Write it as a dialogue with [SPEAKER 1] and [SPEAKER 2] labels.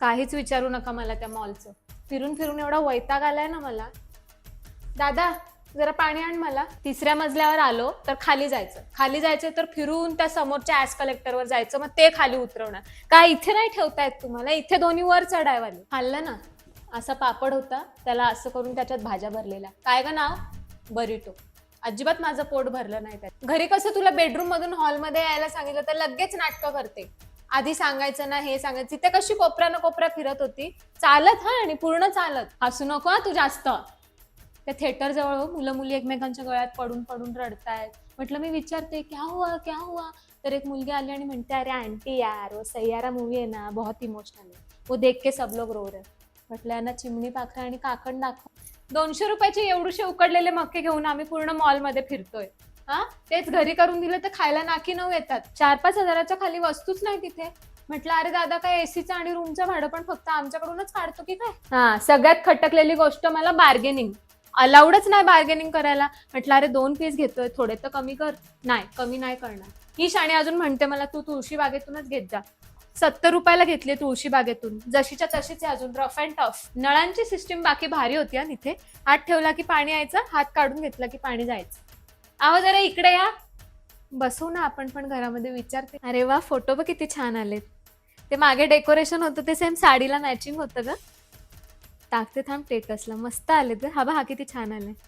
[SPEAKER 1] काहीच विचारू नका मला त्या मॉलचं. फिरून फिरून एवढा वैताग आलाय ना मला. दादा जरा पाणी आण मला. तिसऱ्या मजल्यावर आलो तर खाली जायचं तर फिरून त्या समोरच्या ऍस कलेक्टरवर जायचं, मग ते खाली उतरवणार. काय इथे नाही ठेवतायत तुम्हाला? इथे दोन्ही वर चढायवाले. खाल्लं ना, असा पापड होता, त्याला असं करून त्याच्यात भाज्या भरलेल्या. काय ग नाव? बरिटो. अजिबात माझं पोट भरलं नाही त्यात. घरी कसं तुला बेडरूम मधून हॉलमध्ये यायला सांगितलं तर लगेच नाटकं करते. आधी सांगायचं ना, हे सांगायचं. तिथे कशी कोपऱ्यानं कोपऱ्या फिरत होती चालत, हा, आणि पूर्ण चालत. हसू नको हा तू जास्त. त्या थिएटर जवळ मुलं मुली एकमेकांच्या गळ्यात पडून पडून रडतायत. म्हटलं मी विचारते क्या हुआ क्या हुआ, तर एक मुलगी आली आणि म्हणते अरे आंटी यार वो सैयारा मूवी है ना, बहुत इमोशनल है, वो देख के सब लोग रो रहे. म्हटलं यांना चिमणी पाखरं आणि काकण दाखव. 200 रुपयाचे एवढूशे उकडलेले मक्के घेऊन आम्ही पूर्ण मॉलमध्ये फिरतोय. हा, तेच घरी करून दिलं तर खायला नाकी नऊ येतात. 4-5 हजाराच्या खाली वस्तूच नाही तिथे. म्हटलं अरे दादा काय एसीचं आणि रूमचं भाडं पण फक्त आमच्याकडूनच काढतो की काय? हा, सगळ्यात खटकलेली गोष्ट मला बार्गेनिंग. अलाउडच नाही बार्गेनिंग करायला. म्हटलं अरे 2 पीस घेतोय, थोडे तर कमी कर. नाही, कमी नाही करणार. ही शाणी अजून म्हणते मला तू तुळशी बागेतूनच घेत जा. 70 रुपयाला घेतली तुळशी बागेतून, जशीच्या तशीच आहे अजून, रफ अँड टफ. नळांची सिस्टीम बाकी भारी होती हा तिथे. हात ठेवला की पाणी यायचं, हात काढून घेतला की पाणी जायचं. आहो जरा इकडे या. बसू ना आपण पण घरामध्ये. विचारते. अरे वा, फोटो बघ किती छान आलेत. ते मागे डेकोरेशन होतं ते सेम साडीला मॅचिंग होतं ग. टाकते थांब स्टेटसला. मस्त आले ते. हा बा, हा किती छान आले.